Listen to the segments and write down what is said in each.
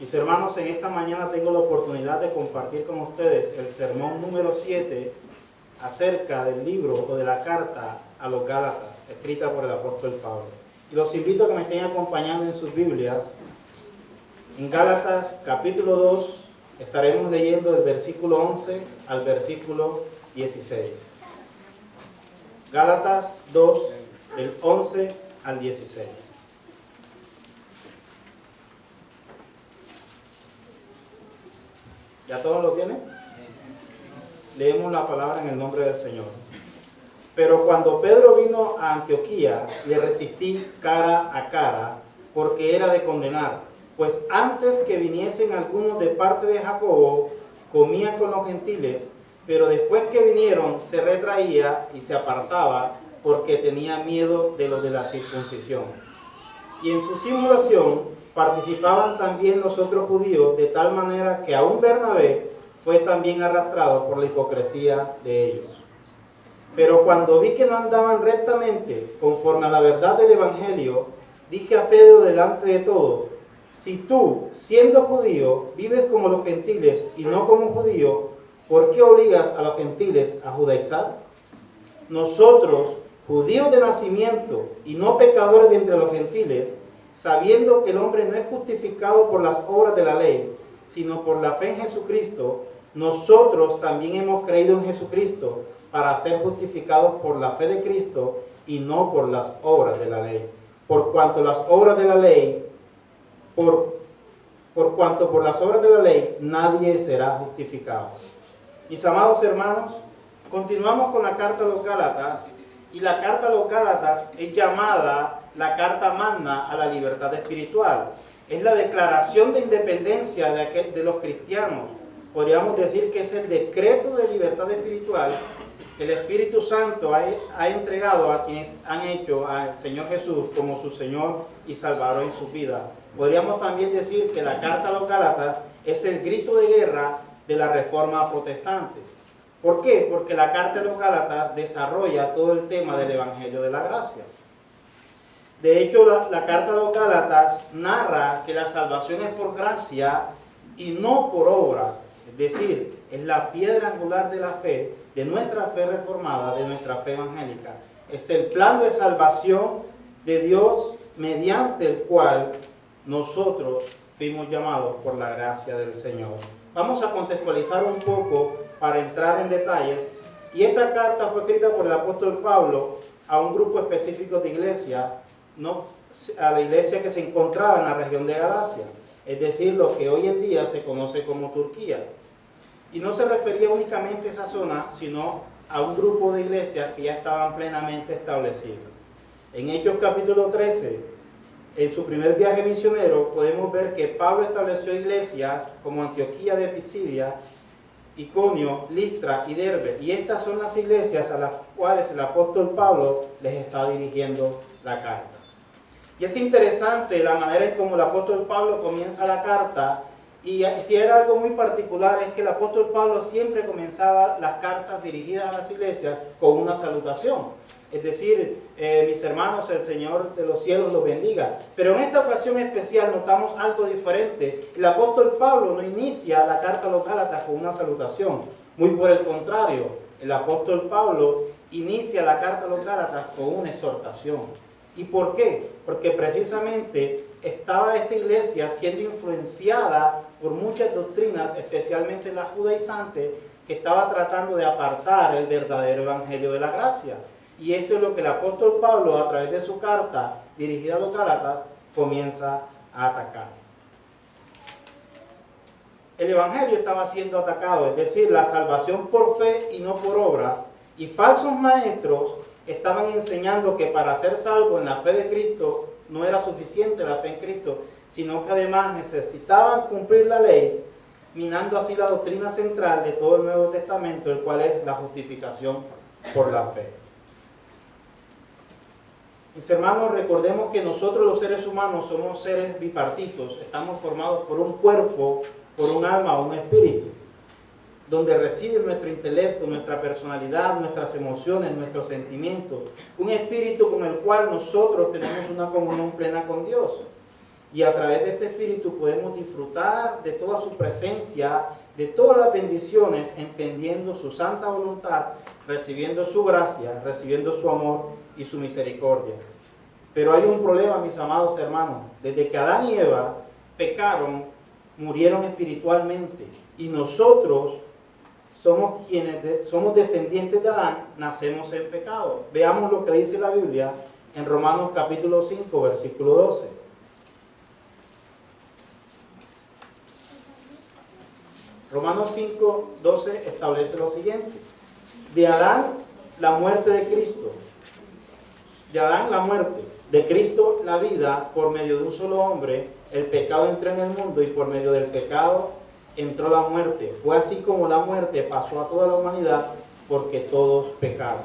Mis hermanos, en esta mañana tengo la oportunidad de compartir con ustedes el sermón número 7 acerca del libro o de la carta a los Gálatas, escrita por el apóstol Pablo. Y los invito a que me estén acompañando en sus Biblias. En Gálatas capítulo 2 estaremos leyendo del versículo 11 al versículo 16. Gálatas 2, del 11 al 16. ¿Ya todos lo tienen? Leemos la palabra en el nombre del Señor. Pero cuando Pedro vino a Antioquía, le resistí cara a cara, porque era de condenar. Pues antes que viniesen algunos de parte de Jacobo, comía con los gentiles, pero después que vinieron se retraía y se apartaba, porque tenía miedo de los de la circuncisión. Y en su simulación participaban también los otros judíos, de tal manera que aún Bernabé fue también arrastrado por la hipocresía de ellos. Pero cuando vi que no andaban rectamente conforme a la verdad del Evangelio, dije a Pedro delante de todos: si tú, siendo judío, vives como los gentiles y no como judío, ¿por qué obligas a los gentiles a judaizar? Nosotros, judíos de nacimiento y no pecadores de entre los gentiles, sabiendo que el hombre no es justificado por las obras de la ley, sino por la fe en Jesucristo, nosotros también hemos creído en Jesucristo para ser justificados por la fe de Cristo y no por las obras de la ley. Por cuanto por las obras de la ley nadie será justificado. Mis amados hermanos, continuamos con la carta a los Gálatas, y la carta a los Gálatas es llamada la carta magna a la libertad espiritual. Es la declaración de independencia de los cristianos. Podríamos decir que es el decreto de libertad espiritual que el Espíritu Santo ha entregado a quienes han hecho al Señor Jesús como su Señor y Salvador en su vida. Podríamos también decir que la carta a los Gálatas es el grito de guerra de la Reforma protestante. ¿Por qué? Porque la carta a los Gálatas desarrolla todo el tema del Evangelio de la Gracia. De hecho, la carta a los Gálatas narra que la salvación es por gracia y no por obras. Es decir, es la piedra angular de la fe, de nuestra fe reformada, de nuestra fe evangélica. Es el plan de salvación de Dios mediante el cual nosotros fuimos llamados por la gracia del Señor. Vamos a contextualizar un poco para entrar en detalles. Y esta carta fue escrita por el apóstol Pablo a un grupo específico de iglesia, ¿no? A la iglesia que se encontraba en la región de Galacia, es decir, lo que hoy en día se conoce como Turquía. Y no se refería únicamente a esa zona, sino a un grupo de iglesias que ya estaban plenamente establecidas. En Hechos capítulo 13, en su primer viaje misionero, podemos ver que Pablo estableció iglesias como Antioquía de Pisidia, Iconio, Listra y Derbe. Y estas son las iglesias a las cuales el apóstol Pablo les está dirigiendo la carta. Y es interesante la manera en cómo el apóstol Pablo comienza la carta. Y si era algo muy particular es que el apóstol Pablo siempre comenzaba las cartas dirigidas a las iglesias con una salutación. Es decir, mis hermanos, el Señor de los cielos los bendiga. Pero en esta ocasión especial notamos algo diferente. El apóstol Pablo no inicia la carta a los Gálatas con una salutación. Muy por el contrario, el apóstol Pablo inicia la carta a los Gálatas con una exhortación. ¿Y por qué? Porque precisamente estaba esta iglesia siendo influenciada por muchas doctrinas, especialmente la judaizante, que estaba tratando de apartar el verdadero evangelio de la gracia. Y esto es lo que el apóstol Pablo, a través de su carta dirigida a los Gálatas, comienza a atacar. El evangelio estaba siendo atacado, es decir, la salvación por fe y no por obra. Y falsos maestros estaban enseñando que para ser salvo en la fe de Cristo no era suficiente la fe en Cristo, sino que además necesitaban cumplir la ley, minando así la doctrina central de todo el Nuevo Testamento, el cual es la justificación por la fe. Mis hermanos, recordemos que nosotros los seres humanos somos seres bipartitos, estamos formados por un cuerpo, por un alma, un espíritu, donde reside nuestro intelecto, nuestra personalidad, nuestras emociones, nuestros sentimientos, un espíritu con el cual nosotros tenemos una comunión plena con Dios. Y a través de este Espíritu podemos disfrutar de toda su presencia, de todas las bendiciones, entendiendo su santa voluntad, recibiendo su gracia, recibiendo su amor y su misericordia. Pero hay un problema, mis amados hermanos. Desde que Adán y Eva pecaron, murieron espiritualmente. Y nosotros somos somos descendientes de Adán, nacemos en pecado. Veamos lo que dice la Biblia en Romanos capítulo 5, versículo 12. Romanos 5, 12 establece lo siguiente. De Adán, la muerte de Cristo. De Adán, la muerte. De Cristo, la vida. Por medio de un solo hombre, el pecado entró en el mundo y por medio del pecado entró la muerte. Fue así como la muerte pasó a toda la humanidad porque todos pecaron.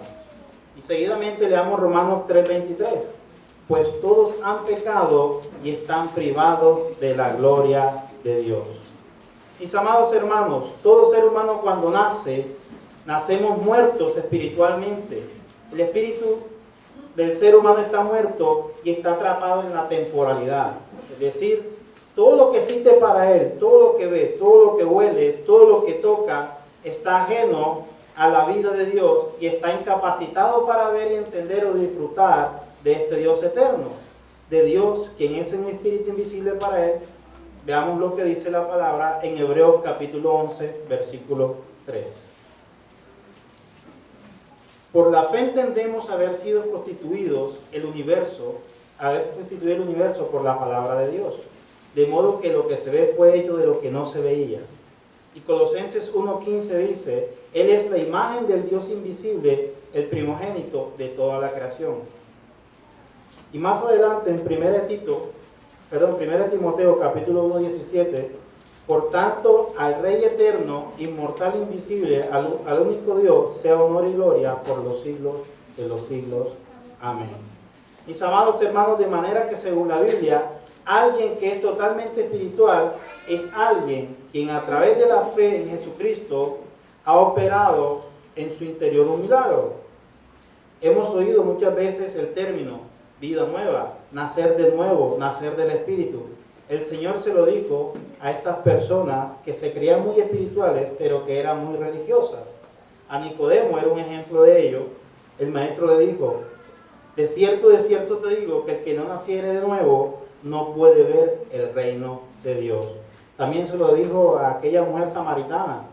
Y seguidamente leamos Romanos 3:23. Pues todos han pecado y están privados de la gloria de Dios. Mis amados hermanos, todo ser humano cuando nace, nacemos muertos espiritualmente. El espíritu del ser humano está muerto y está atrapado en la temporalidad. Es decir, todo lo que existe para él, todo lo que ve, todo lo que huele, todo lo que toca, está ajeno a la vida de Dios y está incapacitado para ver y entender o disfrutar de este Dios eterno, de Dios, quien es un espíritu invisible para él. Veamos lo que dice la palabra en Hebreos capítulo 11, versículo 3. Por la fe entendemos haber sido constituido el universo por la palabra de Dios, de modo que lo que se ve fue hecho de lo que no se veía. Y Colosenses 1:15 dice, Él es la imagen del Dios invisible, el primogénito de toda la creación. Y más adelante en 1 Timoteo capítulo 1:17, por tanto al Rey eterno, inmortal, invisible, al único Dios, sea honor y gloria por los siglos de los siglos. Amén. Mis amados hermanos, de manera que según la Biblia, alguien que es totalmente espiritual es alguien quien a través de la fe en Jesucristo ha operado en su interior un milagro. Hemos oído muchas veces el término vida nueva, nacer de nuevo, nacer del Espíritu. El Señor se lo dijo a estas personas que se creían muy espirituales, pero que eran muy religiosas. A Nicodemo era un ejemplo de ello. El maestro le dijo, de cierto te digo, que el que no naciere de nuevo no puede ver el reino de Dios. También se lo dijo a aquella mujer samaritana,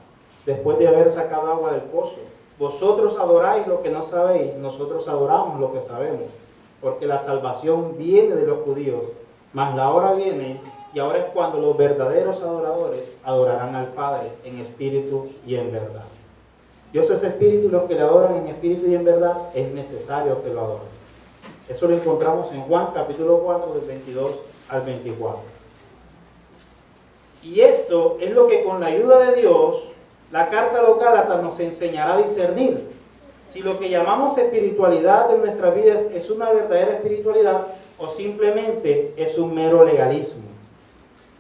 después de haber sacado agua del pozo. Vosotros adoráis lo que no sabéis, nosotros adoramos lo que sabemos. Porque la salvación viene de los judíos, mas la hora viene, y ahora es cuando los verdaderos adoradores adorarán al Padre en espíritu y en verdad. Dios es espíritu y los que le adoran en espíritu y en verdad es necesario que lo adoren. Eso lo encontramos en Juan capítulo 4 del 22 al 24. Y esto es lo que con la ayuda de Dios, la carta a los Gálatas nos enseñará a discernir. Si lo que llamamos espiritualidad en nuestras vidas es una verdadera espiritualidad o simplemente es un mero legalismo.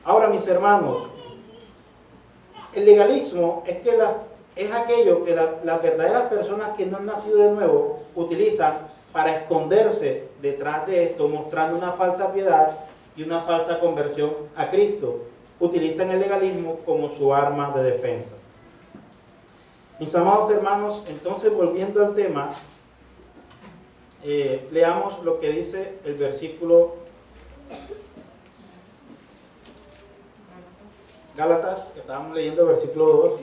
Ahora, mis hermanos, el legalismo es aquello que las verdaderas personas que no han nacido de nuevo utilizan para esconderse detrás de esto, mostrando una falsa piedad y una falsa conversión a Cristo. Utilizan el legalismo como su arma de defensa. Mis amados hermanos, entonces volviendo al tema, leamos lo que dice el versículo Gálatas, que estábamos leyendo capítulo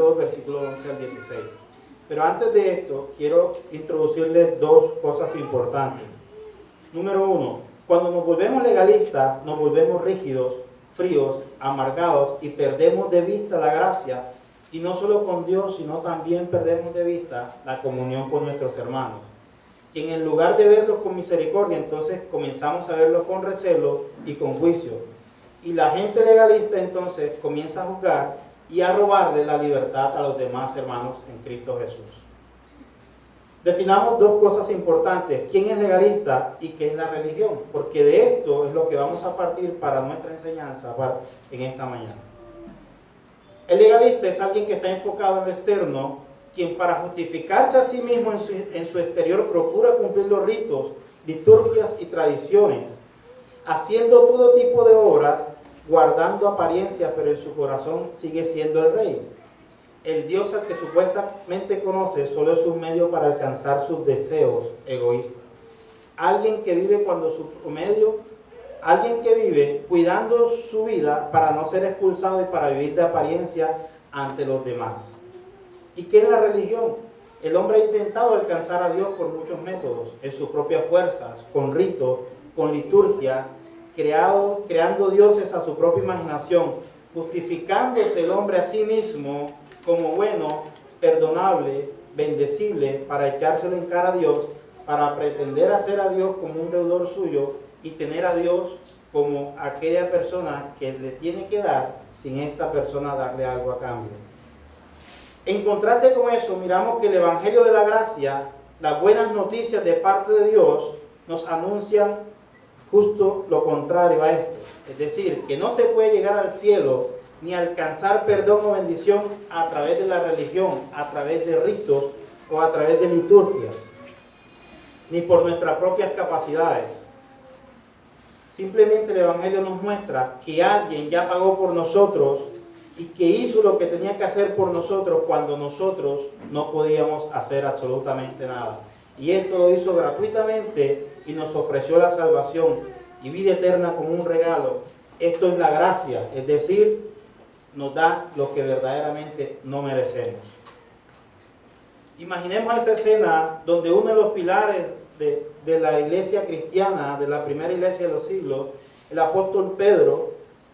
2, versículo 11 al 16. Pero antes de esto, quiero introducirles dos cosas importantes. Número uno, cuando nos volvemos legalistas, nos volvemos rígidos, fríos, amargados y perdemos de vista la gracia. Y no solo con Dios, sino también perdemos de vista la comunión con nuestros hermanos. Y en lugar de verlos con misericordia, entonces comenzamos a verlos con recelo y con juicio. Y la gente legalista entonces comienza a juzgar y a robarle la libertad a los demás hermanos en Cristo Jesús. Definamos dos cosas importantes: quién es legalista y qué es la religión, porque de esto es lo que vamos a partir para nuestra enseñanza en esta mañana. El legalista es alguien que está enfocado en lo externo, quien para justificarse a sí mismo en su exterior procura cumplir los ritos, liturgias y tradiciones, haciendo todo tipo de obras, guardando apariencia, pero en su corazón sigue siendo el rey. El Dios al que supuestamente conoce solo es un medio para alcanzar sus deseos egoístas. Alguien que vive alguien que vive cuidando su vida para no ser expulsado y para vivir de apariencia ante los demás. ¿Y qué es la religión? El hombre ha intentado alcanzar a Dios por muchos métodos, en sus propias fuerzas, con ritos, con liturgias, creando dioses a su propia imaginación, justificándose el hombre a sí mismo como bueno, perdonable, bendecible, para echárselo en cara a Dios, para pretender hacer a Dios como un deudor suyo y tener a Dios como aquella persona que le tiene que dar sin esta persona darle algo a cambio. En contraste con eso, miramos que el Evangelio de la Gracia, las buenas noticias de parte de Dios, nos anuncian justo lo contrario a esto. Es decir, que no se puede llegar al cielo ni alcanzar perdón o bendición a través de la religión, a través de ritos o a través de liturgias, ni por nuestras propias capacidades. Simplemente el Evangelio nos muestra que alguien ya pagó por nosotros y que hizo lo que tenía que hacer por nosotros cuando nosotros no podíamos hacer absolutamente nada. Y esto lo hizo gratuitamente y nos ofreció la salvación y vida eterna como un regalo. Esto es la gracia, es decir, nos da lo que verdaderamente no merecemos. Imaginemos esa escena donde uno de los pilares de la iglesia cristiana, de la primera iglesia de los siglos, el apóstol Pedro,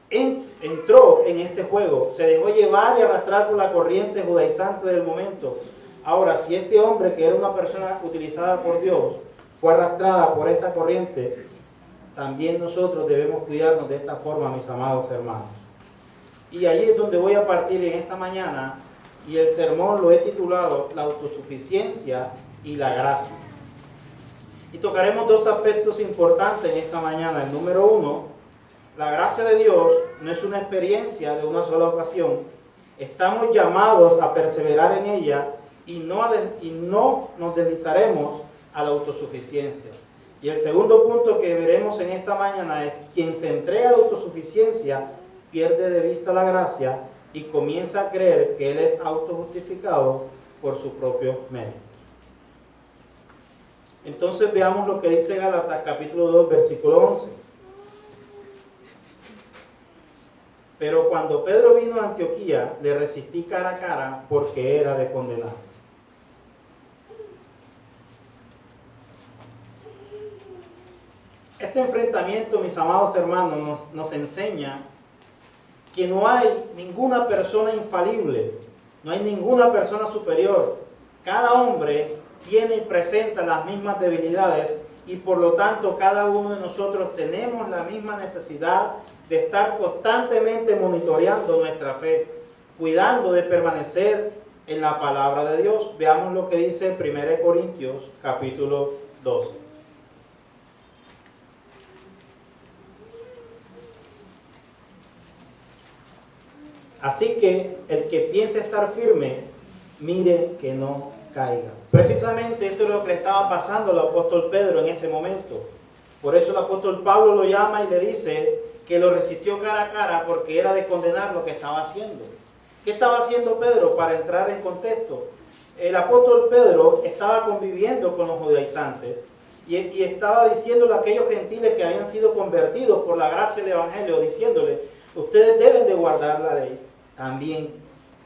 entró en este juego, se dejó llevar y arrastrar por la corriente judaizante del momento. Ahora, si este hombre, que era una persona utilizada por Dios, fue arrastrada por esta corriente, también nosotros debemos cuidarnos de esta forma, mis amados hermanos. Y ahí es donde voy a partir en esta mañana, y el sermón lo he titulado La autosuficiencia y la gracia. Y tocaremos dos aspectos importantes en esta mañana. El número uno, la gracia de Dios no es una experiencia de una sola ocasión. Estamos llamados a perseverar en ella y no nos deslizaremos a la autosuficiencia. Y el segundo punto que veremos en esta mañana es: quien se entrega a la autosuficiencia pierde de vista la gracia y comienza a creer que él es autojustificado por su propio mérito. Entonces veamos lo que dice Gálatas capítulo 2, versículo 11. Pero cuando Pedro vino a Antioquía, le resistí cara a cara porque era de condenar. Este enfrentamiento, mis amados hermanos, nos enseña que no hay ninguna persona infalible, no hay ninguna persona superior. Cada hombre tiene y presenta las mismas debilidades y por lo tanto cada uno de nosotros tenemos la misma necesidad de estar constantemente monitoreando nuestra fe, cuidando de permanecer en la palabra de Dios. Veamos lo que dice 1 Corintios capítulo 12. Así que el que piense estar firme, mire que no caiga. Precisamente esto es lo que le estaba pasando al apóstol Pedro en ese momento. Por eso el apóstol Pablo lo llama y le dice que lo resistió cara a cara porque era de condenar lo que estaba haciendo. ¿Qué estaba haciendo Pedro? Para entrar en contexto, el apóstol Pedro estaba conviviendo con los judaizantes y estaba diciéndole a aquellos gentiles que habían sido convertidos por la gracia del Evangelio, diciéndole: ustedes deben de guardar la ley también.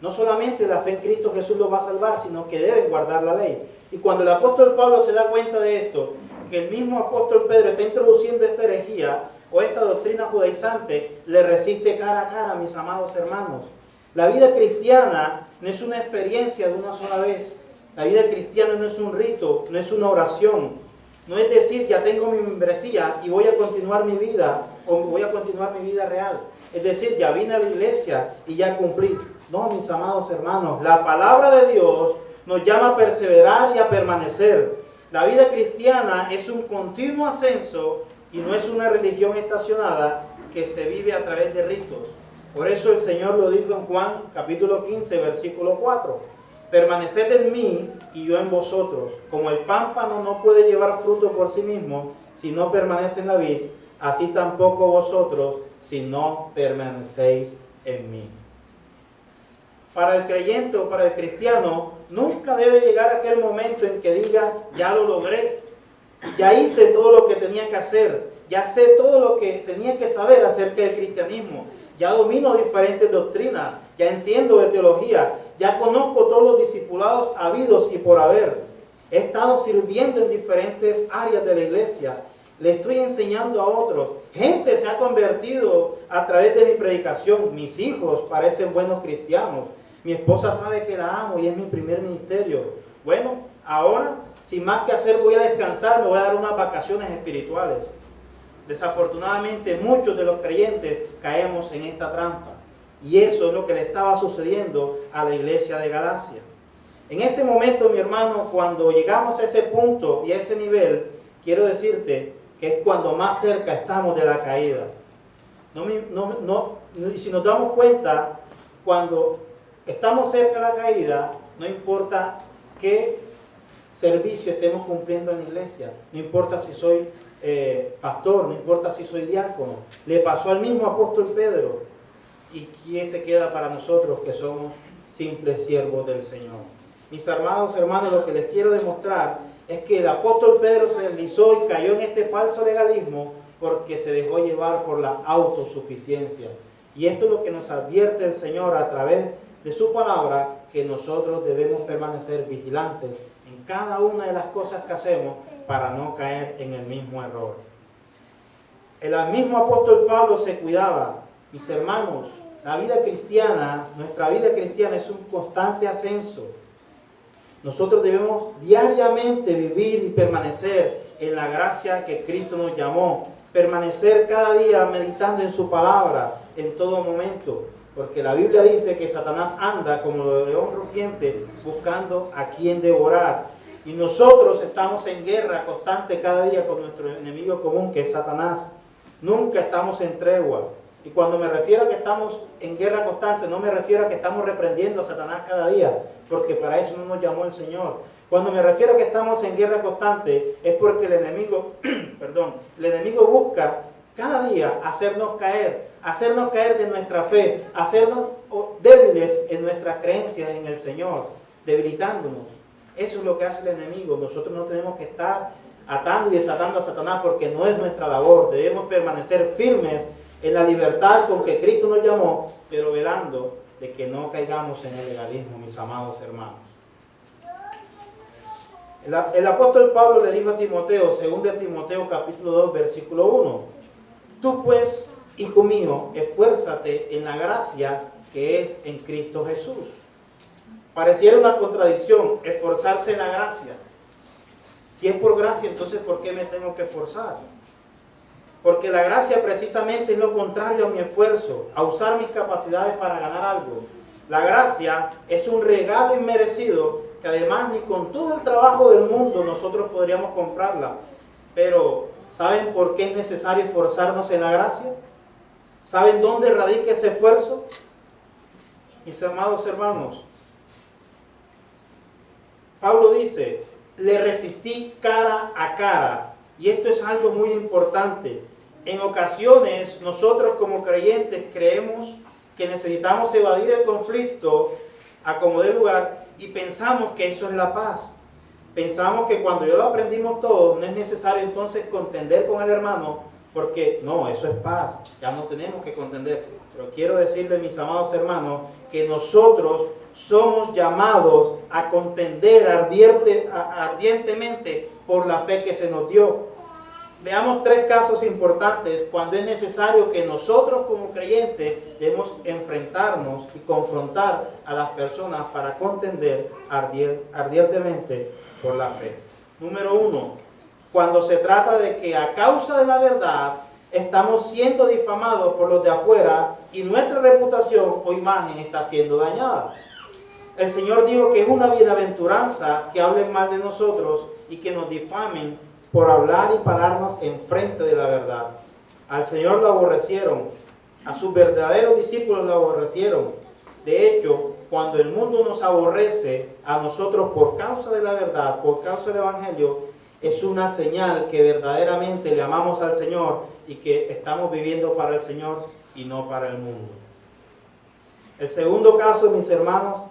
No solamente la fe en Cristo Jesús los va a salvar, sino que deben guardar la ley. Y cuando el apóstol Pablo se da cuenta de esto, que el mismo apóstol Pedro está introduciendo esta herejía o esta doctrina judaizante, le resiste cara a cara, mis amados hermanos. La vida cristiana no es una experiencia de una sola vez. La vida cristiana no es un rito, no es una oración. No es decir, ya tengo mi membresía y voy a continuar mi vida, o voy a continuar mi vida real. Es decir, ya vine a la iglesia y ya cumplí. No, mis amados hermanos, la palabra de Dios nos llama a perseverar y a permanecer. La vida cristiana es un continuo ascenso y no es una religión estacionada que se vive a través de ritos. Por eso el Señor lo dijo en Juan capítulo 15, versículo 4. Permaneced en mí y yo en vosotros. Como el pámpano no puede llevar fruto por sí mismo si no permanece en la vid, así tampoco vosotros si no permanecéis en mí. Para el creyente o para el cristiano, nunca debe llegar aquel momento en que diga, ya lo logré, ya hice todo lo que tenía que hacer, ya sé todo lo que tenía que saber acerca del cristianismo, ya domino diferentes doctrinas, ya entiendo de teología, ya conozco todos los discipulados habidos y por haber. He estado sirviendo en diferentes áreas de la iglesia, le estoy enseñando a otros. Gente se ha convertido a través de mi predicación, mis hijos parecen buenos cristianos, mi esposa sabe que la amo y es mi primer ministerio. Bueno, ahora, sin más que hacer, voy a descansar, me voy a dar unas vacaciones espirituales. Desafortunadamente, muchos de los creyentes caemos en esta trampa. Y eso es lo que le estaba sucediendo a la iglesia de Galacia. En este momento, mi hermano, cuando llegamos a ese punto y a ese nivel, quiero decirte que es cuando más cerca estamos de la caída. Y si nos damos cuenta, cuando estamos cerca de la caída, no importa qué servicio estemos cumpliendo en la iglesia, no importa si soy pastor, no importa si soy diácono, le pasó al mismo apóstol Pedro. ¿Y quién se queda para nosotros que somos simples siervos del Señor? Mis amados hermanos, lo que les quiero demostrar es que el apóstol Pedro se deslizó y cayó en este falso legalismo porque se dejó llevar por la autosuficiencia. Y esto es lo que nos advierte el Señor a través de su palabra, que nosotros debemos permanecer vigilantes en cada una de las cosas que hacemos para no caer en el mismo error. El mismo apóstol Pablo se cuidaba. Mis hermanos, la vida cristiana, nuestra vida cristiana es un constante ascenso. Nosotros debemos diariamente vivir y permanecer en la gracia que Cristo nos llamó. Permanecer cada día meditando en su palabra en todo momento. Porque la Biblia dice que Satanás anda como león rugiente buscando a quien devorar. Y nosotros estamos en guerra constante cada día con nuestro enemigo común, que es Satanás. Nunca estamos en tregua. Y cuando me refiero a que estamos en guerra constante, no me refiero a que estamos reprendiendo a Satanás cada día, porque para eso no nos llamó el Señor. Cuando me refiero a que estamos en guerra constante, es porque el enemigo, el enemigo busca cada día hacernos caer de nuestra fe, hacernos débiles en nuestras creencias en el Señor, debilitándonos. Eso es lo que hace el enemigo. Nosotros no tenemos que estar atando y desatando a Satanás porque no es nuestra labor. Debemos permanecer firmes en la libertad con que Cristo nos llamó, pero velando de que no caigamos en el legalismo, mis amados hermanos. El apóstol Pablo le dijo a Timoteo, 2 Timoteo capítulo 2, versículo 1, tú pues, hijo mío, esfuérzate en la gracia que es en Cristo Jesús. Pareciera una contradicción, esforzarse en la gracia. Si es por gracia, entonces ¿por qué me tengo que esforzar? Porque la gracia precisamente es lo contrario a mi esfuerzo, a usar mis capacidades para ganar algo. La gracia es un regalo inmerecido que además ni con todo el trabajo del mundo nosotros podríamos comprarla. Pero, ¿saben por qué es necesario esforzarnos en la gracia? ¿Saben dónde radica ese esfuerzo? Mis amados hermanos, Pablo dice, le resistí cara a cara. Y esto es algo muy importante. En ocasiones, nosotros como creyentes creemos que necesitamos evadir el conflicto a como dé lugar y pensamos que eso es la paz. Pensamos que cuando ya lo aprendimos todo, no es necesario entonces contender con el hermano, porque no, eso es paz, ya no tenemos que contender. Pero quiero decirles, mis amados hermanos, que nosotros somos llamados a contender ardientemente por la fe que se nos dio. Veamos 3 casos importantes cuando es necesario que nosotros como creyentes debemos enfrentarnos y confrontar a las personas para contender ardientemente por la fe. Número 1, cuando se trata de que a causa de la verdad estamos siendo difamados por los de afuera y nuestra reputación o imagen está siendo dañada. El Señor dijo que es una bienaventuranza que hablen mal de nosotros y que nos difamen por hablar y pararnos enfrente de la verdad. Al Señor lo aborrecieron, a sus verdaderos discípulos lo aborrecieron. De hecho, cuando el mundo nos aborrece a nosotros por causa de la verdad, por causa del Evangelio, es una señal que verdaderamente le amamos al Señor y que estamos viviendo para el Señor y no para el mundo. El segundo caso, mis hermanos,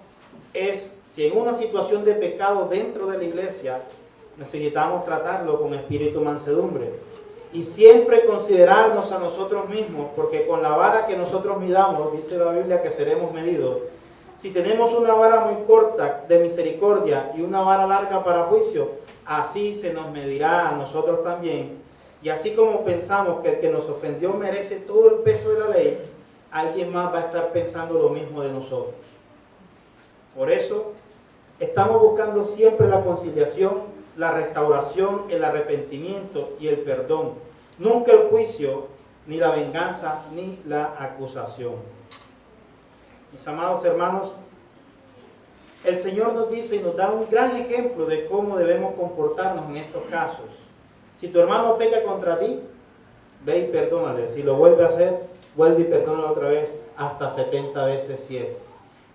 es si en una situación de pecado dentro de la iglesia necesitamos tratarlo con espíritu mansedumbre y siempre considerarnos a nosotros mismos, porque con la vara que nosotros midamos, dice la Biblia que seremos medidos. Si tenemos una vara muy corta de misericordia y una vara larga para juicio, así se nos medirá a nosotros también. Y así como pensamos que el que nos ofendió merece todo el peso de la ley, alguien más va a estar pensando lo mismo de nosotros. Por eso, estamos buscando siempre la conciliación, la restauración, el arrepentimiento y el perdón. Nunca el juicio, ni la venganza, ni la acusación. Mis amados hermanos, el Señor nos dice y nos da un gran ejemplo de cómo debemos comportarnos en estos casos. Si tu hermano peca contra ti, ve y perdónale. Si lo vuelve a hacer, vuelve y perdónalo otra vez hasta 70 veces 7.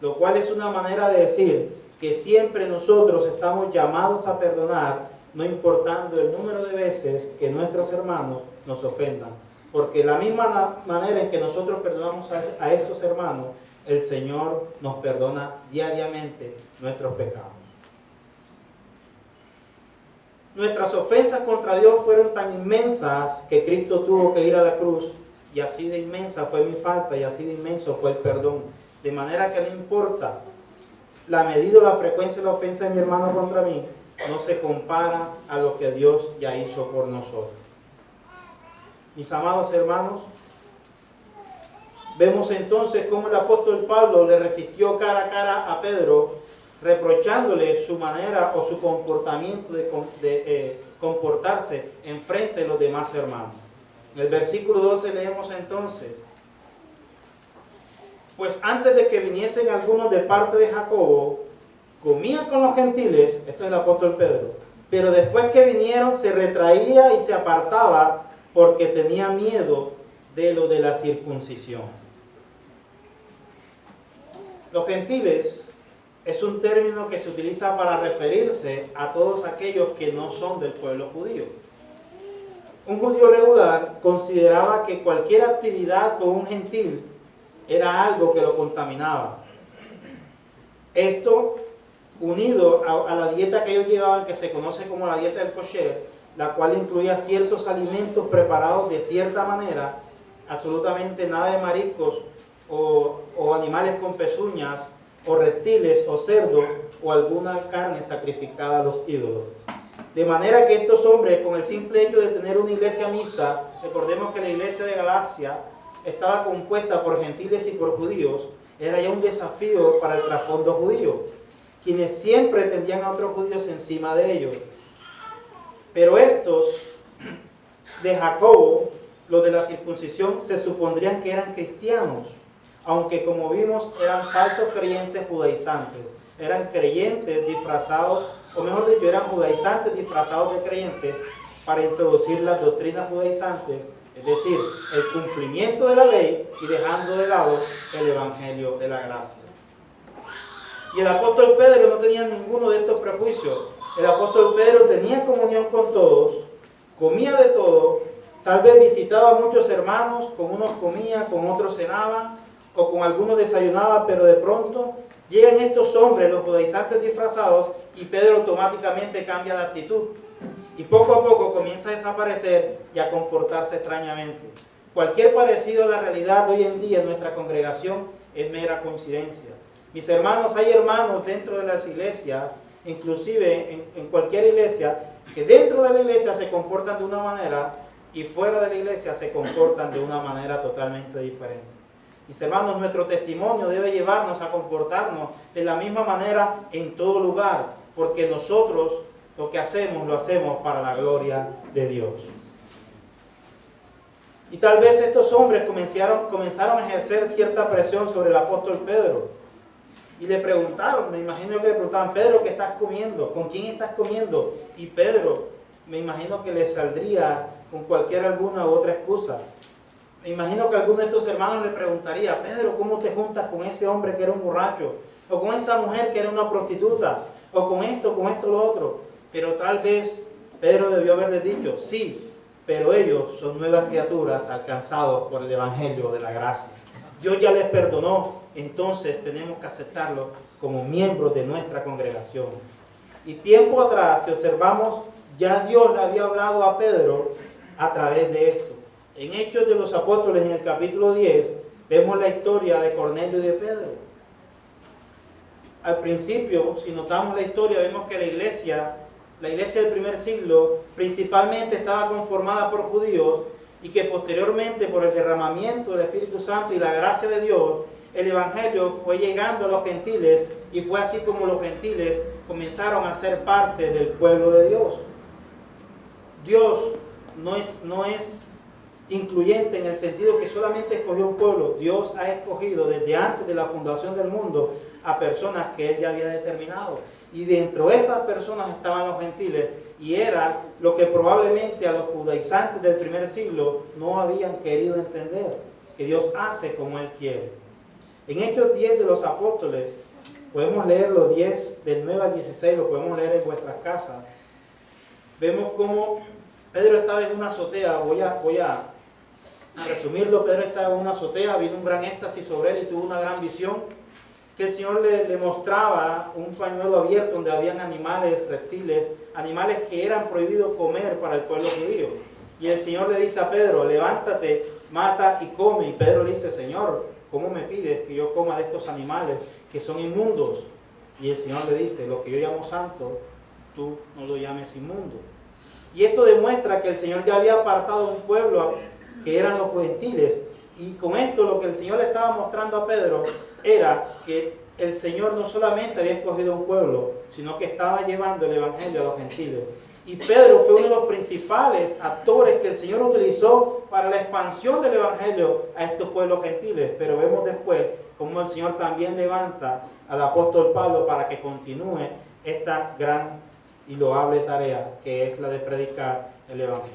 Lo cual es una manera de decir que siempre nosotros estamos llamados a perdonar, no importando el número de veces que nuestros hermanos nos ofendan. Porque la misma manera en que nosotros perdonamos a esos hermanos, el Señor nos perdona diariamente nuestros pecados. Nuestras ofensas contra Dios fueron tan inmensas que Cristo tuvo que ir a la cruz, y así de inmensa fue mi falta y así de inmenso fue el perdón. De manera que no importa la medida o la frecuencia de la ofensa de mi hermano contra mí, no se compara a lo que Dios ya hizo por nosotros. Mis amados hermanos, vemos entonces cómo el apóstol Pablo le resistió cara a cara a Pedro, reprochándole su manera o su comportamiento de comportarse en frente de los demás hermanos. En el versículo 12 leemos entonces: pues antes de que viniesen algunos de parte de Jacobo, comía con los gentiles, esto es el apóstol Pedro, pero después que vinieron se retraía y se apartaba porque tenía miedo de lo de la circuncisión. Los gentiles es un término que se utiliza para referirse a todos aquellos que no son del pueblo judío. Un judío regular consideraba que cualquier actividad con un gentil era algo que lo contaminaba. Esto, unido a la dieta que ellos llevaban, que se conoce como la dieta del kosher, la cual incluía ciertos alimentos preparados de cierta manera, absolutamente nada de mariscos o animales con pezuñas, o reptiles, o cerdos, o alguna carne sacrificada a los ídolos. De manera que estos hombres, con el simple hecho de tener una iglesia mixta, recordemos que la iglesia de Galacia estaba compuesta por gentiles y por judíos, era ya un desafío para el trasfondo judío, quienes siempre tendían a otros judíos encima de ellos. Pero estos de Jacobo, los de la circuncisión, se supondrían que eran cristianos, aunque como vimos eran falsos creyentes judaizantes, eran creyentes disfrazados, o mejor dicho, eran judaizantes disfrazados de creyentes para introducir las doctrinas judaizantes, es decir, el cumplimiento de la ley y dejando de lado el evangelio de la gracia. Y el apóstol Pedro no tenía ninguno de estos prejuicios. El apóstol Pedro tenía comunión con todos, comía de todo, tal vez visitaba a muchos hermanos, con unos comía, con otros cenaba, o con algunos desayunaba, pero de pronto llegan estos hombres, los judaizantes disfrazados, y Pedro automáticamente cambia de actitud. Y poco a poco comienza a desaparecer y a comportarse extrañamente. Cualquier parecido a la realidad de hoy en día en nuestra congregación es mera coincidencia. Mis hermanos, hay hermanos dentro de las iglesias, inclusive en cualquier iglesia, que dentro de la iglesia se comportan de una manera y fuera de la iglesia se comportan de una manera totalmente diferente. Mis hermanos, nuestro testimonio debe llevarnos a comportarnos de la misma manera en todo lugar, porque nosotros lo que hacemos, lo hacemos para la gloria de Dios. Y tal vez estos hombres comenzaron a ejercer cierta presión sobre el apóstol Pedro. Y le preguntaron, me imagino que le preguntaban: Pedro, ¿qué estás comiendo? ¿Con quién estás comiendo? Y Pedro, me imagino que le saldría con alguna u otra excusa. Me imagino que alguno de estos hermanos le preguntaría: Pedro, ¿cómo te juntas con ese hombre que era un borracho? O con esa mujer que era una prostituta, o con esto, lo otro. Pero tal vez Pedro debió haberles dicho, sí, pero ellos son nuevas criaturas alcanzados por el Evangelio de la gracia. Dios ya les perdonó, entonces tenemos que aceptarlos como miembros de nuestra congregación. Y tiempo atrás, si observamos, ya Dios le había hablado a Pedro a través de esto. En Hechos de los Apóstoles, en el capítulo 10, vemos la historia de Cornelio y de Pedro. Al principio, si notamos la historia, vemos que la iglesia del primer siglo principalmente estaba conformada por judíos y que posteriormente, por el derramamiento del Espíritu Santo y la gracia de Dios, el Evangelio fue llegando a los gentiles y fue así como los gentiles comenzaron a ser parte del pueblo de Dios. Dios no es incluyente en el sentido que solamente escogió un pueblo. Dios ha escogido desde antes de la fundación del mundo a personas que Él ya había determinado. Y dentro de esas personas estaban los gentiles, y era lo que probablemente a los judaizantes del primer siglo no habían querido entender, que Dios hace como Él quiere. En Hechos 10 de los Apóstoles, podemos leer los 10 del 9 al 16, lo podemos leer en vuestras casas. Vemos cómo Pedro estaba en una azotea. Voy a resumirlo. Pedro estaba en una azotea, vino un gran éxtasis sobre él y tuvo una gran visión, que el Señor le mostraba un pañuelo abierto donde habían animales, reptiles, animales que eran prohibidos comer para el pueblo judío. Y el Señor le dice a Pedro, levántate, mata y come. Y Pedro le dice, Señor, ¿cómo me pides que yo coma de estos animales que son inmundos? Y el Señor le dice, lo que yo llamo santo, tú no lo llames inmundo. Y esto demuestra que el Señor ya había apartado un pueblo que eran los gentiles. Y con esto lo que el Señor le estaba mostrando a Pedro era que el Señor no solamente había escogido un pueblo, sino que estaba llevando el Evangelio a los gentiles. Y Pedro fue uno de los principales actores que el Señor utilizó para la expansión del Evangelio a estos pueblos gentiles. Pero vemos después cómo el Señor también levanta al apóstol Pablo para que continúe esta gran y loable tarea que es la de predicar el Evangelio.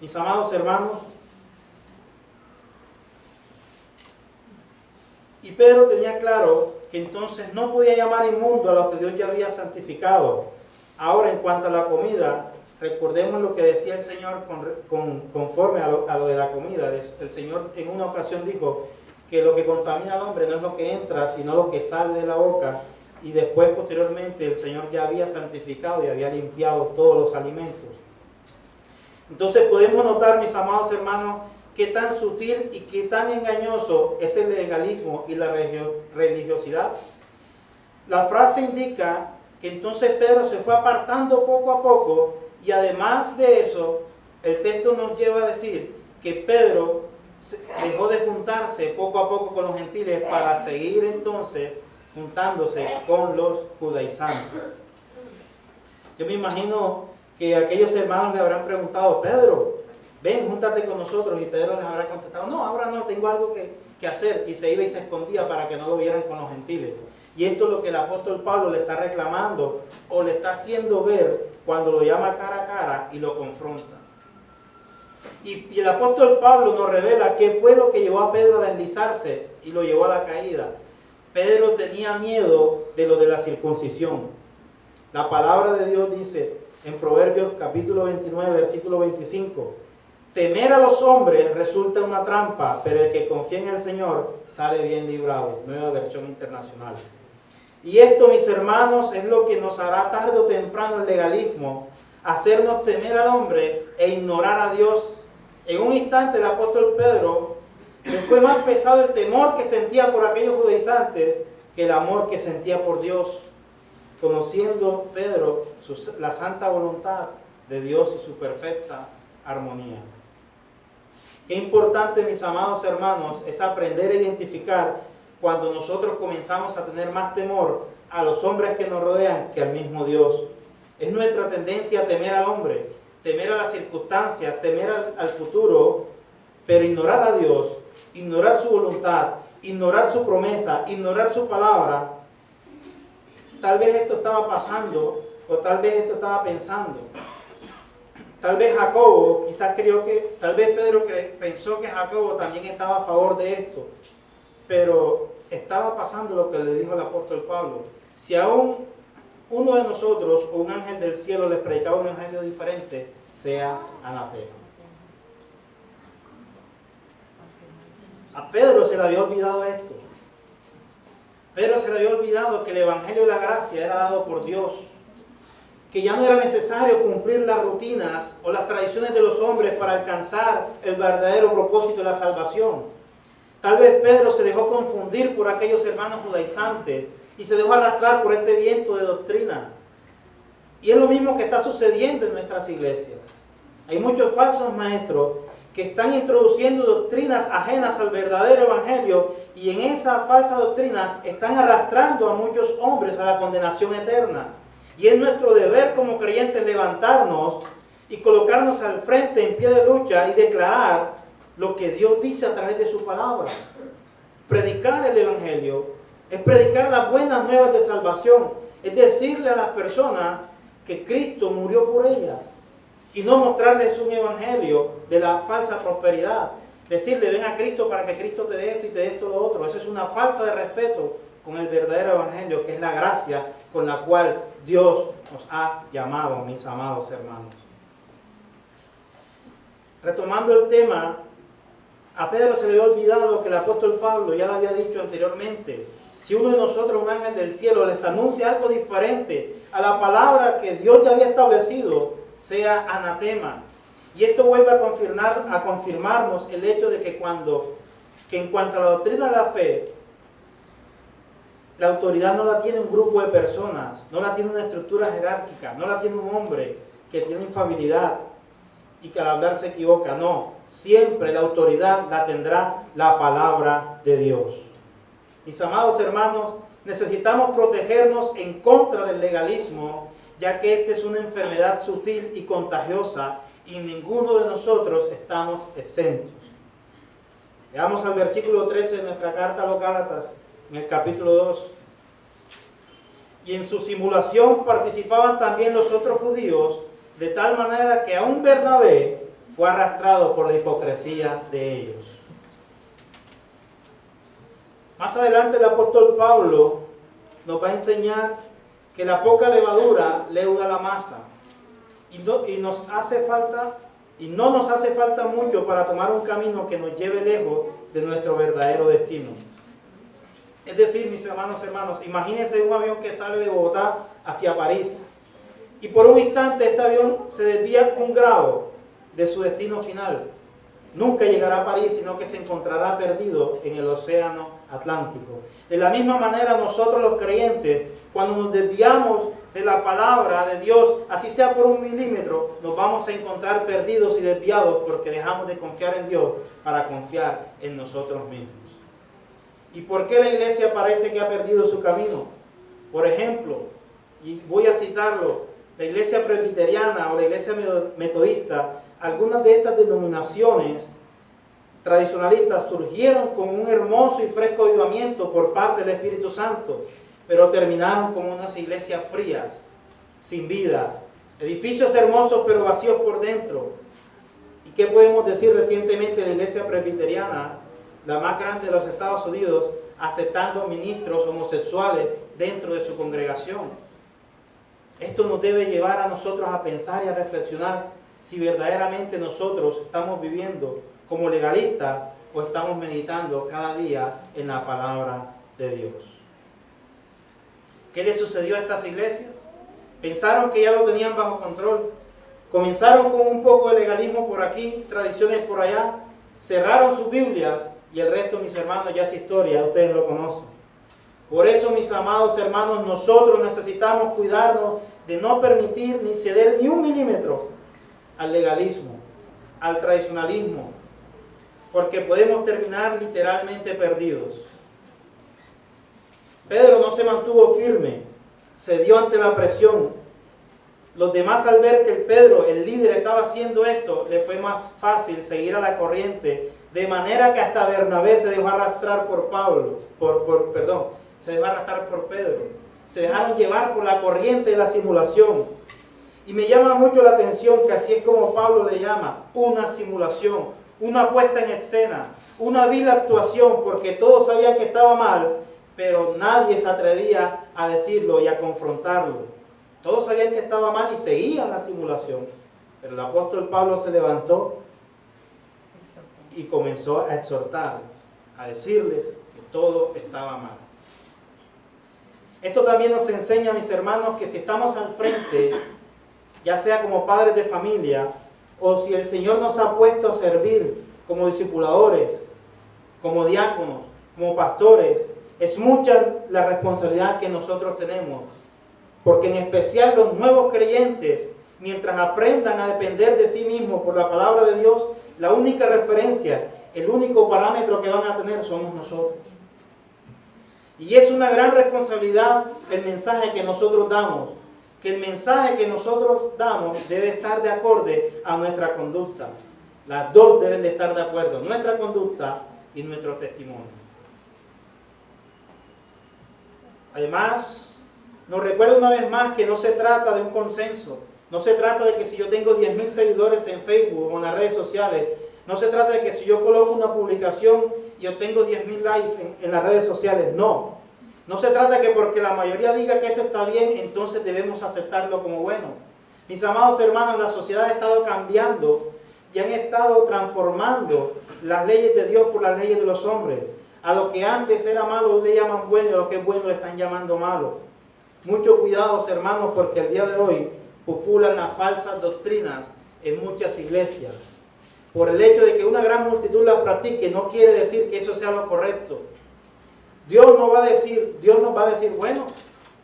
Mis amados hermanos, y Pedro tenía claro que entonces no podía llamar inmundo a lo que Dios ya había santificado. Ahora, en cuanto a la comida, recordemos lo que decía el Señor conforme a lo de la comida. El Señor en una ocasión dijo que lo que contamina al hombre no es lo que entra, sino lo que sale de la boca. Y después, posteriormente, el Señor ya había santificado y había limpiado todos los alimentos. Entonces podemos notar, mis amados hermanos, qué tan sutil y qué tan engañoso es el legalismo y la religiosidad. La frase indica que entonces Pedro se fue apartando poco a poco, y además de eso, el texto nos lleva a decir que Pedro dejó de juntarse poco a poco con los gentiles para seguir entonces juntándose con los judaizantes. Yo me imagino que aquellos hermanos le habrán preguntado, Pedro, ven, júntate con nosotros, y Pedro les habrá contestado, no, ahora no, tengo algo que hacer, y se iba y se escondía para que no lo vieran con los gentiles. Y esto es lo que el apóstol Pablo le está reclamando, o le está haciendo ver cuando lo llama cara a cara y lo confronta. Y el apóstol Pablo nos revela qué fue lo que llevó a Pedro a deslizarse y lo llevó a la caída. Pedro tenía miedo de lo de la circuncisión. La palabra de Dios dice en Proverbios capítulo 29, versículo 25, temer a los hombres resulta una trampa, pero el que confía en el Señor sale bien librado. Nueva versión internacional. Y esto, mis hermanos, es lo que nos hará tarde o temprano el legalismo, hacernos temer al hombre e ignorar a Dios. En un instante el apóstol Pedro le fue más pesado el temor que sentía por aquellos judaizantes que el amor que sentía por Dios, conociendo Pedro la santa voluntad de Dios y su perfecta armonía. Qué importante, mis amados hermanos, es aprender a identificar cuando nosotros comenzamos a tener más temor a los hombres que nos rodean que al mismo Dios. Es nuestra tendencia a temer al hombre, temer a las circunstancias, temer al futuro, pero ignorar a Dios, ignorar su voluntad, ignorar su promesa, ignorar su palabra. Tal vez esto estaba pasando, o tal vez esto estaba pensando. Tal vez Jacobo, tal vez Pedro pensó que Jacobo también estaba a favor de esto, pero estaba pasando lo que le dijo el apóstol Pablo. Si aún uno de nosotros o un ángel del cielo les predicaba un evangelio diferente, sea anatema. A Pedro se le había olvidado esto. Pedro se le había olvidado que el evangelio de la gracia era dado por Dios, que ya no era necesario cumplir las rutinas o las tradiciones de los hombres para alcanzar el verdadero propósito de la salvación. Tal vez Pedro se dejó confundir por aquellos hermanos judaizantes y se dejó arrastrar por este viento de doctrina. Y es lo mismo que está sucediendo en nuestras iglesias. Hay muchos falsos maestros que están introduciendo doctrinas ajenas al verdadero evangelio y en esa falsa doctrina están arrastrando a muchos hombres a la condenación eterna. Y es nuestro deber como creyentes levantarnos y colocarnos al frente en pie de lucha y declarar lo que Dios dice a través de su palabra. Predicar el evangelio es predicar las buenas nuevas de salvación, es decirle a las personas que Cristo murió por ellas y no mostrarles un evangelio de la falsa prosperidad. Decirle, ven a Cristo para que Cristo te dé esto y te dé esto lo otro. Eso es una falta de respeto con el verdadero evangelio, que es la gracia con la cual Dios nos ha llamado, mis amados hermanos. Retomando el tema, a Pedro se le había olvidado lo que el apóstol Pablo ya le había dicho anteriormente. Si uno de nosotros, un ángel del cielo, les anuncia algo diferente a la palabra que Dios ya había establecido, sea anatema. Y esto vuelve a confirmarnos el hecho de que en cuanto a la doctrina de la fe, la autoridad no la tiene un grupo de personas, no la tiene una estructura jerárquica, no la tiene un hombre que tiene infalibilidad y que al hablar se equivoca. No, siempre la autoridad la tendrá la palabra de Dios. Mis amados hermanos, necesitamos protegernos en contra del legalismo, ya que esta es una enfermedad sutil y contagiosa y ninguno de nosotros estamos exentos. Veamos al versículo 13 de nuestra carta a los Gálatas, en el capítulo 2. Y en su simulación participaban también los otros judíos, de tal manera que aún Bernabé fue arrastrado por la hipocresía de ellos. Más adelante el apóstol Pablo nos va a enseñar que la poca levadura leuda la masa. Y no nos hace falta mucho para tomar un camino que nos lleve lejos de nuestro verdadero destino. Es decir, mis hermanos, imagínense un avión que sale de Bogotá hacia París y por un instante este avión se desvía 1 grado de su destino final. Nunca llegará a París, sino que se encontrará perdido en el océano Atlántico. De la misma manera nosotros los creyentes, cuando nos desviamos de la palabra de Dios, así sea por 1 milímetro, nos vamos a encontrar perdidos y desviados porque dejamos de confiar en Dios para confiar en nosotros mismos. ¿Y por qué la iglesia parece que ha perdido su camino? Por ejemplo, y voy a citarlo, la iglesia presbiteriana o la iglesia metodista, algunas de estas denominaciones tradicionalistas surgieron con un hermoso y fresco avivamiento por parte del Espíritu Santo, pero terminaron como unas iglesias frías, sin vida, edificios hermosos pero vacíos por dentro. ¿Y qué podemos decir recientemente de la iglesia presbiteriana, la más grande de los Estados Unidos, aceptando ministros homosexuales dentro de su congregación? Esto nos debe llevar a nosotros a pensar y a reflexionar si verdaderamente nosotros estamos viviendo como legalistas o estamos meditando cada día en la palabra de Dios. ¿Qué le sucedió a estas iglesias? Pensaron que ya lo tenían bajo control. Comenzaron con un poco de legalismo por aquí, tradiciones por allá, cerraron sus Biblias y el resto, mis hermanos, ya es historia, ustedes lo conocen. Por eso, mis amados hermanos, nosotros necesitamos cuidarnos de no permitir ni ceder ni 1 milímetro al legalismo, al tradicionalismo, porque podemos terminar literalmente perdidos. Pedro no se mantuvo firme, cedió ante la presión. Los demás, al ver que Pedro, el líder, estaba haciendo esto, le fue más fácil seguir a la corriente, de manera que hasta Bernabé se dejó arrastrar se dejó arrastrar por Pedro. Se dejaron llevar por la corriente de la simulación. Y me llama mucho la atención que así es como Pablo le llama, una simulación, una puesta en escena, una vil actuación, porque todos sabían que estaba mal, pero nadie se atrevía a decirlo y a confrontarlo. Todos sabían que estaba mal y seguían la simulación. Pero el apóstol Pablo se levantó y comenzó a exhortarlos, a decirles que todo estaba mal. Esto también nos enseña, mis hermanos, que si estamos al frente, ya sea como padres de familia, o si el Señor nos ha puesto a servir como discipuladores, como diáconos, como pastores, es mucha la responsabilidad que nosotros tenemos. Porque en especial los nuevos creyentes, mientras aprendan a depender de sí mismos por la palabra de Dios, la única referencia, el único parámetro que van a tener somos nosotros. Y es una gran responsabilidad el mensaje que nosotros damos. Que el mensaje que nosotros damos debe estar de acorde a nuestra conducta. Las dos deben de estar de acuerdo, nuestra conducta y nuestro testimonio. Además, nos recuerda una vez más que no se trata de un consenso. No se trata de que si yo tengo 10,000 seguidores en Facebook o en las redes sociales, no se trata de que si yo coloco una publicación y obtengo 10,000 likes en las redes sociales. No. No se trata de que porque la mayoría diga que esto está bien, entonces debemos aceptarlo como bueno. Mis amados hermanos, la sociedad ha estado cambiando y han estado transformando las leyes de Dios por las leyes de los hombres. A lo que antes era malo le llaman bueno y a lo que es bueno le están llamando malo. Mucho cuidado, hermanos, porque el día de hoy populan las falsas doctrinas en muchas iglesias. Por el hecho de que una gran multitud las practique, no quiere decir que eso sea lo correcto. Dios nos va a decir, bueno,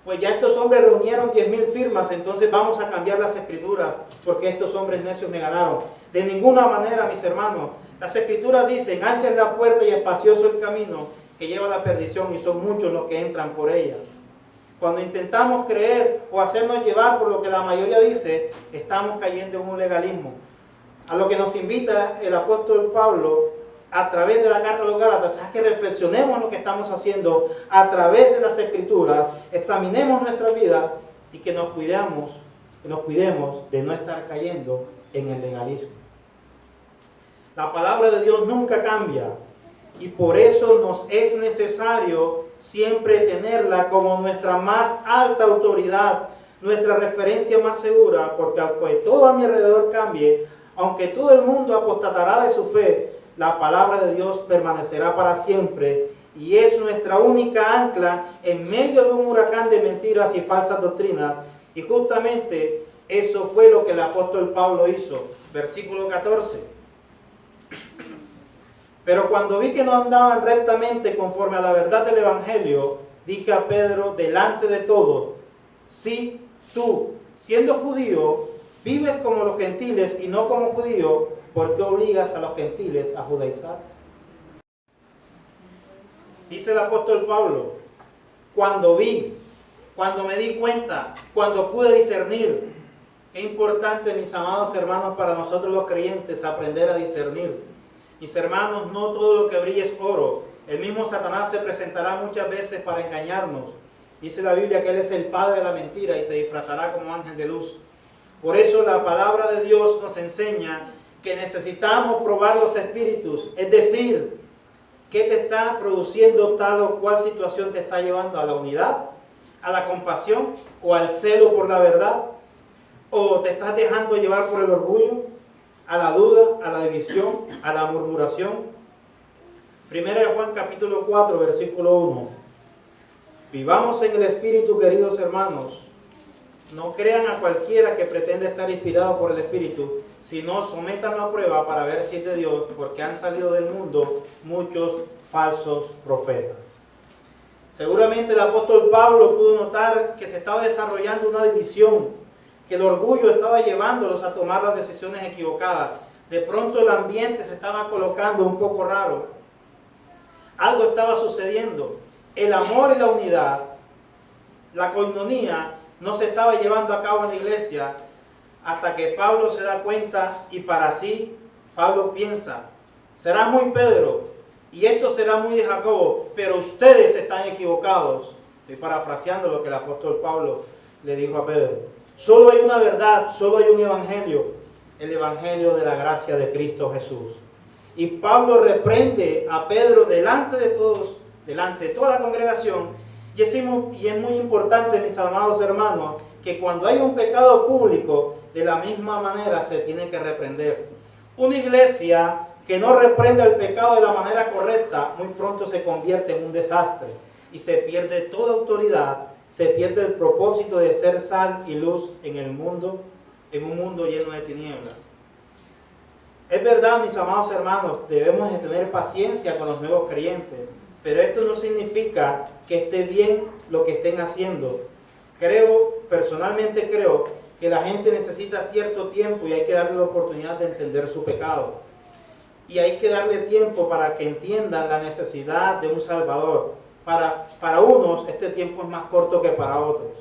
pues ya estos hombres reunieron 10,000 firmas, entonces vamos a cambiar las escrituras, porque estos hombres necios me ganaron. De ninguna manera, mis hermanos. Las escrituras dicen, ancha es la puerta y espacioso el camino que lleva a la perdición, y son muchos los que entran por ella. Cuando intentamos creer o hacernos llevar por lo que la mayoría dice, estamos cayendo en un legalismo. A lo que nos invita el apóstol Pablo a través de la carta a los Gálatas es que reflexionemos en lo que estamos haciendo a través de las escrituras, examinemos nuestra vida y que nos cuidemos de no estar cayendo en el legalismo. La palabra de Dios nunca cambia y por eso nos es necesario siempre tenerla como nuestra más alta autoridad, nuestra referencia más segura, porque aunque todo a mi alrededor cambie, aunque todo el mundo apostatará de su fe, la palabra de Dios permanecerá para siempre y es nuestra única ancla en medio de un huracán de mentiras y falsas doctrinas. Y justamente eso fue lo que el apóstol Pablo hizo. Versículo 14. Pero cuando vi que no andaban rectamente conforme a la verdad del Evangelio, dije a Pedro delante de todos, si tú, siendo judío, vives como los gentiles y no como judío, ¿por qué obligas a los gentiles a judaizar? Dice el apóstol Pablo, cuando vi, cuando me di cuenta, cuando pude discernir. Qué importante, mis amados hermanos, para nosotros los creyentes, aprender a discernir. Mis hermanos, no todo lo que brilla es oro. El mismo Satanás se presentará muchas veces para engañarnos. Dice la Biblia que Él es el padre de la mentira y se disfrazará como ángel de luz. Por eso la palabra de Dios nos enseña que necesitamos probar los espíritus. Es decir, ¿qué te está produciendo tal o cual situación te está llevando a la unidad, a la compasión o al celo por la verdad? ¿O te estás dejando llevar por el orgullo, a la duda, a la división, a la murmuración? Primera de Juan capítulo 4, versículo 1. Vivamos en el Espíritu, queridos hermanos. No crean a cualquiera que pretende estar inspirado por el Espíritu, sino sométanlo a prueba para ver si es de Dios, porque han salido del mundo muchos falsos profetas. Seguramente el apóstol Pablo pudo notar que se estaba desarrollando una división, que el orgullo estaba llevándolos a tomar las decisiones equivocadas. De pronto el ambiente se estaba colocando un poco raro. Algo estaba sucediendo. El amor y la unidad, la coinonía, no se estaba llevando a cabo en la iglesia hasta que Pablo se da cuenta y para sí Pablo piensa, será muy Pedro y esto será muy de Jacobo, pero ustedes están equivocados. Estoy parafraseando lo que el apóstol Pablo le dijo a Pedro. Solo hay una verdad, solo hay un evangelio, el evangelio de la gracia de Cristo Jesús. Y Pablo reprende a Pedro delante de todos, delante de toda la congregación. Y es muy importante, mis amados hermanos, que cuando hay un pecado público, de la misma manera se tiene que reprender. Una iglesia que no reprende el pecado de la manera correcta, muy pronto se convierte en un desastre y se pierde toda autoridad, se pierde el propósito de ser sal y luz en el mundo, en un mundo lleno de tinieblas. Es verdad, mis amados hermanos, debemos de tener paciencia con los nuevos creyentes, pero esto no significa que esté bien lo que estén haciendo. Personalmente creo que la gente necesita cierto tiempo y hay que darle la oportunidad de entender su pecado. Y hay que darle tiempo para que entiendan la necesidad de un Salvador. Para unos este tiempo es más corto que para otros.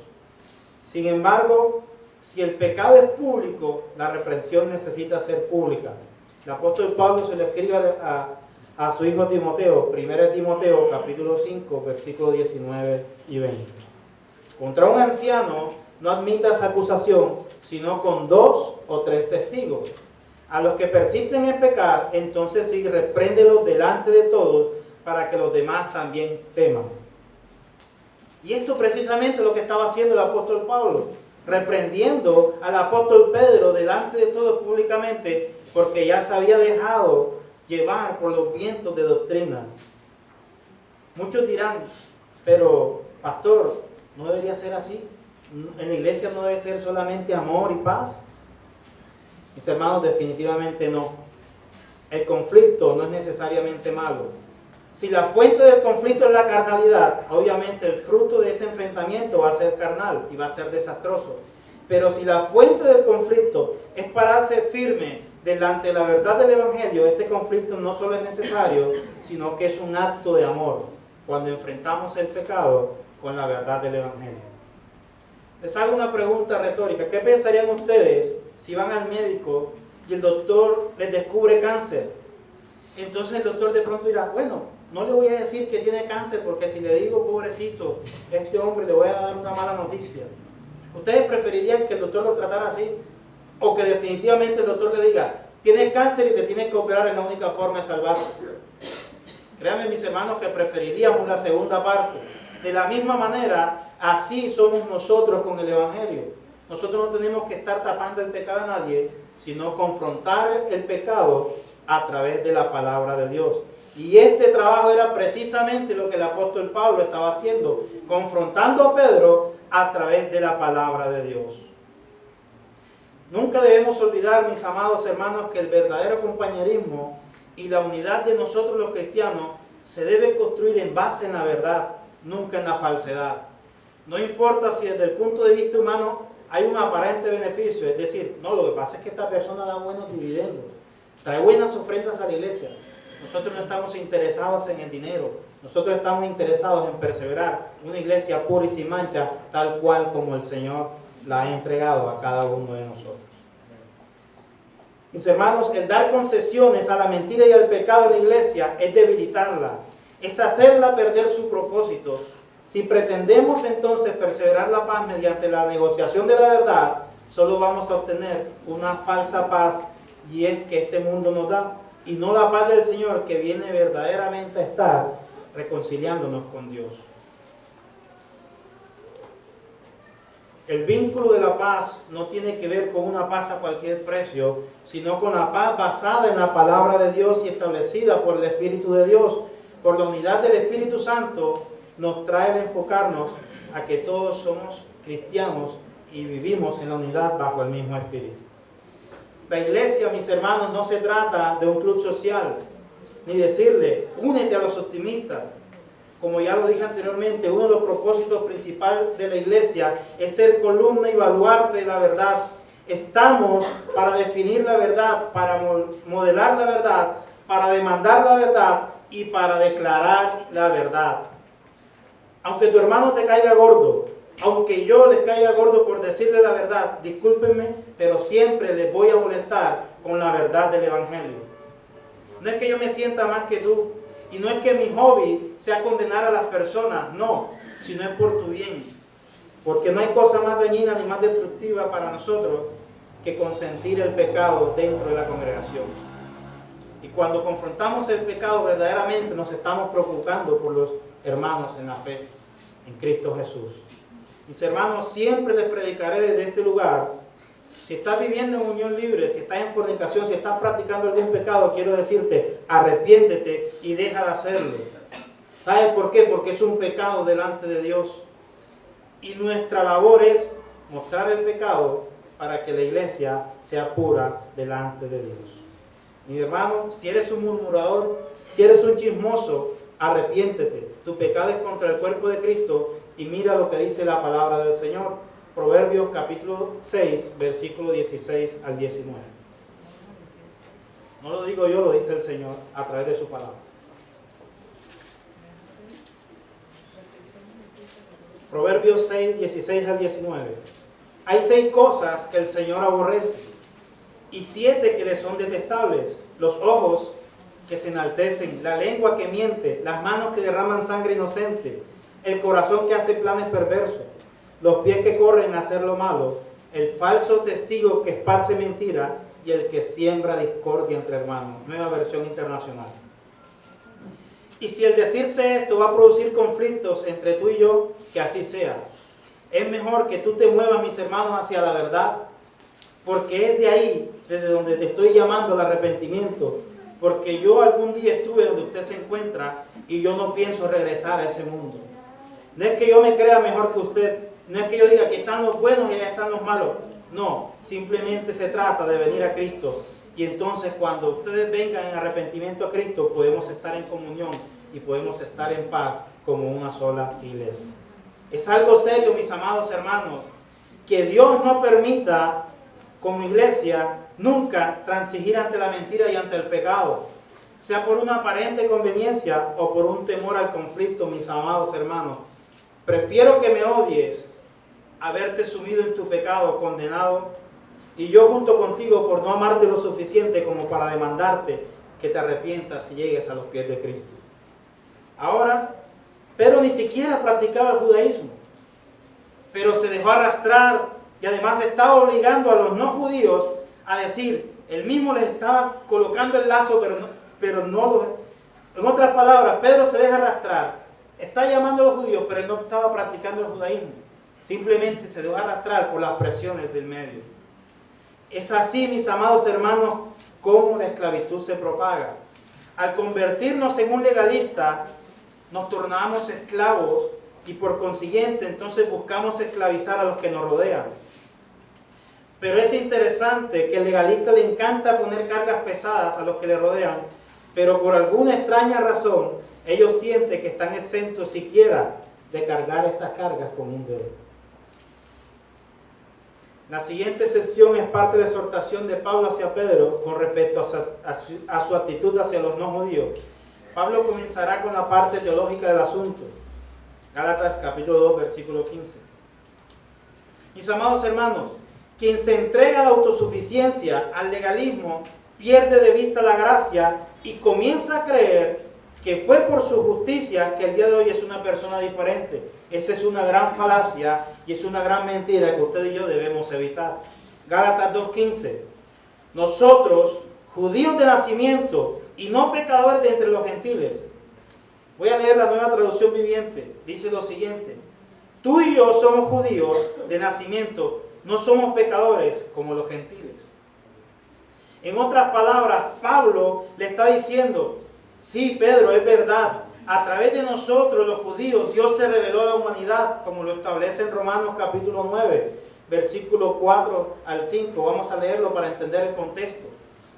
Sin embargo, si el pecado es público, la reprensión necesita ser pública. El apóstol Pablo se lo escribe a su hijo Timoteo, 1 Timoteo capítulo 5, versículos 19 y 20. Contra un anciano no admitas acusación, sino con 2 o 3 testigos. A los que persisten en pecar, entonces sí, repréndelos delante de todos, para que los demás también teman. Y esto precisamente es lo que estaba haciendo el apóstol Pablo, reprendiendo al apóstol Pedro delante de todos públicamente, porque ya se había dejado llevar por los vientos de doctrina. Muchos dirán, pero pastor, ¿no debería ser así? ¿En la iglesia no debe ser solamente amor y paz? Mis hermanos, definitivamente no. El conflicto no es necesariamente malo. Si la fuente del conflicto es la carnalidad, obviamente el fruto de ese enfrentamiento va a ser carnal y va a ser desastroso. Pero si la fuente del conflicto es pararse firme delante de la verdad del Evangelio, este conflicto no solo es necesario, sino que es un acto de amor cuando enfrentamos el pecado con la verdad del Evangelio. Les hago una pregunta retórica. ¿Qué pensarían ustedes si van al médico y el doctor les descubre cáncer? Entonces el doctor de pronto dirá, bueno, no le voy a decir que tiene cáncer porque si le digo, pobrecito, a este hombre le voy a dar una mala noticia. ¿Ustedes preferirían que el doctor lo tratara así? ¿O que definitivamente el doctor le diga, tienes cáncer y te tienes que operar, es la única forma de salvarlo? Créanme, mis hermanos, que preferiríamos la segunda parte. De la misma manera, así somos nosotros con el Evangelio. Nosotros no tenemos que estar tapando el pecado a nadie, sino confrontar el pecado a través de la palabra de Dios. Y este trabajo era precisamente lo que el apóstol Pablo estaba haciendo, confrontando a Pedro a través de la palabra de Dios. Nunca debemos olvidar, mis amados hermanos, que el verdadero compañerismo y la unidad de nosotros los cristianos se debe construir en base en la verdad, nunca en la falsedad. No importa si desde el punto de vista humano hay un aparente beneficio, es decir, no, lo que pasa es que esta persona da buenos dividendos, trae buenas ofrendas a la iglesia. Nosotros no estamos interesados en el dinero, nosotros estamos interesados en perseverar una iglesia pura y sin mancha, tal cual como el Señor la ha entregado a cada uno de nosotros. Mis hermanos, el dar concesiones a la mentira y al pecado en la iglesia es debilitarla, es hacerla perder su propósito. Si pretendemos entonces perseverar la paz mediante la negociación de la verdad, solo vamos a obtener una falsa paz, y es que este mundo nos da, y no la paz del Señor que viene verdaderamente a estar reconciliándonos con Dios. El vínculo de la paz no tiene que ver con una paz a cualquier precio, sino con la paz basada en la palabra de Dios y establecida por el Espíritu de Dios. Por la unidad del Espíritu Santo nos trae el enfocarnos a que todos somos cristianos y vivimos en la unidad bajo el mismo Espíritu. La iglesia, mis hermanos, no se trata de un club social, ni decirle, únete a los optimistas. Como ya lo dije anteriormente, uno de los propósitos principales de la iglesia es ser columna y baluarte de la verdad. Estamos para definir la verdad, para modelar la verdad, para demandar la verdad y para declarar la verdad. Aunque tu hermano te caiga gordo, aunque yo les caiga gordo por decirle la verdad, discúlpenme, pero siempre les voy a molestar con la verdad del Evangelio. No es que yo me sienta más que tú, y no es que mi hobby sea condenar a las personas, no, sino es por tu bien. Porque no hay cosa más dañina ni más destructiva para nosotros que consentir el pecado dentro de la congregación. Y cuando confrontamos el pecado, verdaderamente nos estamos preocupando por los hermanos en la fe, en Cristo Jesús. Mis hermanos, siempre les predicaré desde este lugar. Si estás viviendo en unión libre, si estás en fornicación, si estás practicando algún pecado, quiero decirte, arrepiéntete y deja de hacerlo. ¿Sabes por qué? Porque es un pecado delante de Dios. Y nuestra labor es mostrar el pecado para que la iglesia sea pura delante de Dios. Mi hermano, si eres un murmurador, si eres un chismoso, arrepiéntete. Tu pecado es contra el cuerpo de Cristo y mira lo que dice la palabra del Señor. Proverbios capítulo 6, versículo 16 al 19. No lo digo yo, lo dice el Señor a través de su palabra. Proverbios 6, 16 al 19. Hay 6 cosas que el Señor aborrece y 7 que le son detestables: los ojos que se enaltecen, la lengua que miente, las manos que derraman sangre inocente, el corazón que hace planes perversos, los pies que corren a hacer lo malo, el falso testigo que esparce mentira y el que siembra discordia entre hermanos. Nueva versión internacional. Y si el decirte esto va a producir conflictos entre tú y yo, que así sea. Es mejor que tú te muevas, mis hermanos, hacia la verdad, porque es de ahí, desde donde te estoy llamando al arrepentimiento, porque yo algún día estuve donde usted se encuentra y yo no pienso regresar a ese mundo. No es que yo me crea mejor que usted, no es que yo diga que están los buenos y allá están los malos. No, simplemente se trata de venir a Cristo. Y entonces cuando ustedes vengan en arrepentimiento a Cristo, podemos estar en comunión y podemos estar en paz como una sola iglesia. Es algo serio, mis amados hermanos, que Dios no permita como iglesia nunca transigir ante la mentira y ante el pecado, sea por una aparente conveniencia o por un temor al conflicto, mis amados hermanos. Prefiero que me odies a verte sumido en tu pecado, condenado, y yo junto contigo por no amarte lo suficiente como para demandarte que te arrepientas y llegues a los pies de Cristo. Ahora, Pedro ni siquiera practicaba el judaísmo, pero se dejó arrastrar y además estaba obligando a los no judíos a decir, él mismo les estaba colocando el lazo, pero no. En otras palabras, Pedro se deja arrastrar, está llamando a los judíos, pero él no estaba practicando el judaísmo, simplemente se dejó arrastrar por las presiones del medio. Es así, mis amados hermanos, como la esclavitud se propaga. Al convertirnos en un legalista, nos tornamos esclavos y por consiguiente entonces buscamos esclavizar a los que nos rodean. Pero es interesante que al legalista le encanta poner cargas pesadas a los que le rodean, pero por alguna extraña razón ellos sienten que están exentos siquiera de cargar estas cargas con un dedo. La siguiente sección es parte de la exhortación de Pablo hacia Pedro con respecto a su actitud hacia los no judíos. Pablo comenzará con la parte teológica del asunto. Gálatas capítulo 2, versículo 15. Mis amados hermanos, quien se entrega a la autosuficiencia, al legalismo, pierde de vista la gracia y comienza a creer que fue por su justicia que el día de hoy es una persona diferente. Esa es una gran falacia y es una gran mentira que usted y yo debemos evitar. Gálatas 2:15. Nosotros, judíos de nacimiento y no pecadores de entre los gentiles. Voy a leer la Nueva Traducción Viviente. Dice lo siguiente: tú y yo somos judíos de nacimiento, no somos pecadores como los gentiles. En otras palabras, Pablo le está diciendo, sí, Pedro, es verdad. A través de nosotros, los judíos, Dios se reveló a la humanidad, como lo establece en Romanos capítulo 9, versículo 4 al 5. Vamos a leerlo para entender el contexto.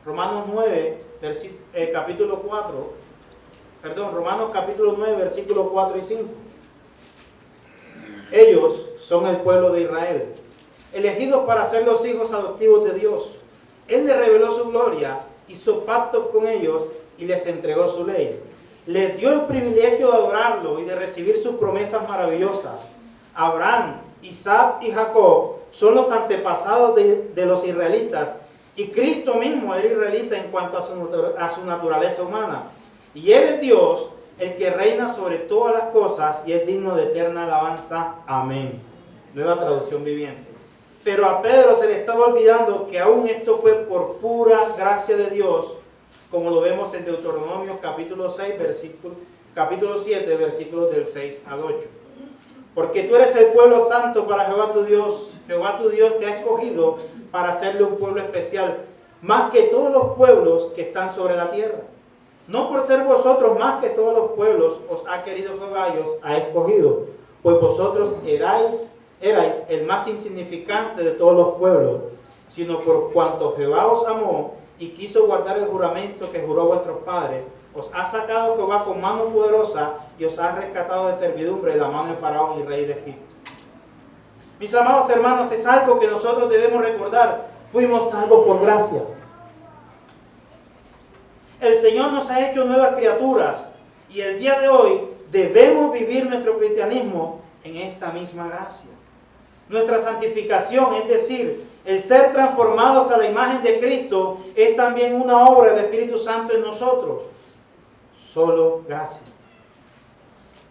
Romanos 9, Romanos capítulo 9, versículo 4 y 5. Ellos son el pueblo de Israel, elegidos para ser los hijos adoptivos de Dios. Él les reveló su gloria, hizo pactos con ellos y les entregó su ley. Les dio el privilegio de adorarlo y de recibir sus promesas maravillosas. Abraham, Isaac y Jacob son los antepasados de los israelitas, y Cristo mismo era israelita en cuanto a su naturaleza humana. Y Él es Dios, el que reina sobre todas las cosas y es digno de eterna alabanza. Amén. Nueva Traducción Viviente. Pero a Pedro se le estaba olvidando que aún esto fue por pura gracia de Dios, como lo vemos en Deuteronomio capítulo 7, versículos del 6 al 8. porque tú eres el pueblo santo para Jehová tu Dios. Jehová tu Dios te ha escogido para hacerle un pueblo especial, más que todos los pueblos que están sobre la tierra. No por ser vosotros más que todos los pueblos os ha querido Jehová y os ha escogido, pues vosotros erais el más insignificante de todos los pueblos, sino por cuanto Jehová os amó y quiso guardar el juramento que juró a vuestros padres, os ha sacado Jehová con mano poderosa y os ha rescatado de servidumbre de la mano de Faraón y rey de Egipto. Mis amados hermanos, es algo que nosotros debemos recordar. Fuimos salvos por gracia. El Señor nos ha hecho nuevas criaturas y el día de hoy debemos vivir nuestro cristianismo en esta misma gracia. Nuestra santificación, es decir, el ser transformados a la imagen de Cristo, es también una obra del Espíritu Santo en nosotros. Solo gracia.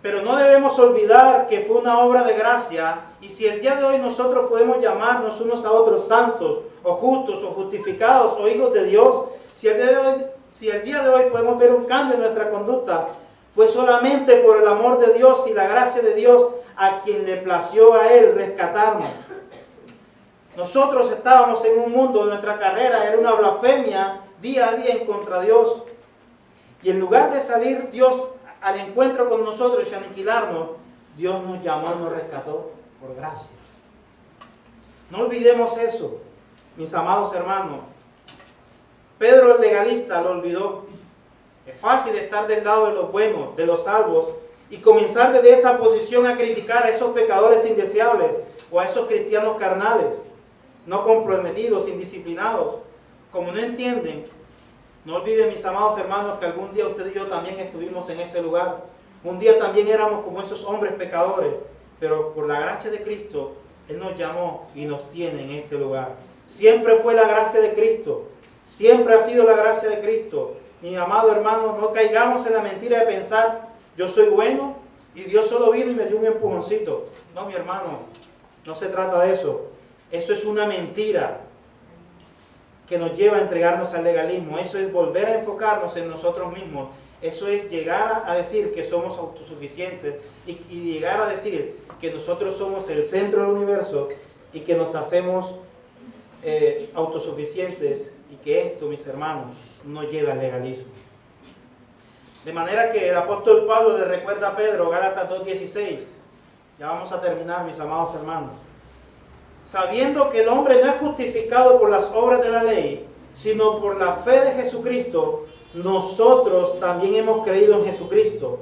Pero no debemos olvidar que fue una obra de gracia, y si el día de hoy nosotros podemos llamarnos unos a otros santos, o justos, o justificados, o hijos de Dios, si el día de hoy podemos ver un cambio en nuestra conducta, fue solamente por el amor de Dios y la gracia de Dios a quien le plació a Él rescatarnos. Nosotros estábamos en un mundo, nuestra carrera era una blasfemia día a día en contra de Dios. Y en lugar de salir Dios al encuentro con nosotros y aniquilarnos, Dios nos llamó y nos rescató por gracia. No olvidemos eso, mis amados hermanos. Pedro el legalista lo olvidó. Es fácil estar del lado de los buenos, de los salvos, y comenzar desde esa posición a criticar a esos pecadores indeseables o a esos cristianos carnales, no comprometidos, indisciplinados, como no entienden. No olviden, mis amados hermanos, que algún día usted y yo también estuvimos en ese lugar. Un día también éramos como esos hombres pecadores, pero por la gracia de Cristo, Él nos llamó y nos tiene en este lugar. Siempre fue la gracia de Cristo, siempre ha sido la gracia de Cristo. Mi amado hermano, no caigamos en la mentira de pensar, yo soy bueno y Dios solo vino y me dio un empujoncito. No, mi hermano, no se trata de eso. Eso es una mentira que nos lleva a entregarnos al legalismo. Eso es volver a enfocarnos en nosotros mismos. Eso es llegar a decir que somos autosuficientes y llegar a decir que nosotros somos el centro del universo y que nos hacemos autosuficientes, y que esto, mis hermanos, no lleva al legalismo. De manera que el apóstol Pablo le recuerda a Pedro, Gálatas 2:16. Ya vamos a terminar, mis amados hermanos. Sabiendo que el hombre no es justificado por las obras de la ley, sino por la fe de Jesucristo, nosotros también hemos creído en Jesucristo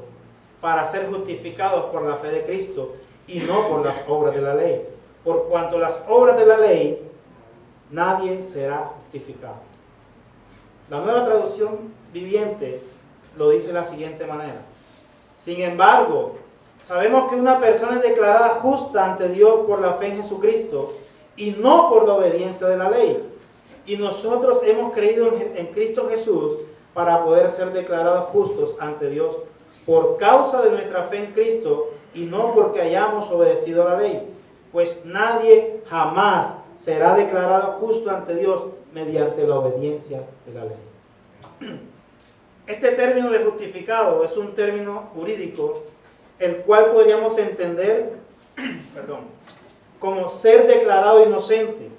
para ser justificados por la fe de Cristo y no por las obras de la ley. Por cuanto las obras de la ley, nadie será justificado. La Nueva Traducción Viviente lo dice de la siguiente manera. Sin embargo, sabemos que una persona es declarada justa ante Dios por la fe en Jesucristo y no por la obediencia de la ley. Y nosotros hemos creído en Cristo Jesús para poder ser declarados justos ante Dios por causa de nuestra fe en Cristo y no porque hayamos obedecido a la ley. Pues nadie jamás será declarado justo ante Dios mediante la obediencia de la ley. Este término de justificado es un término jurídico, el cual podríamos entender como ser declarado inocente.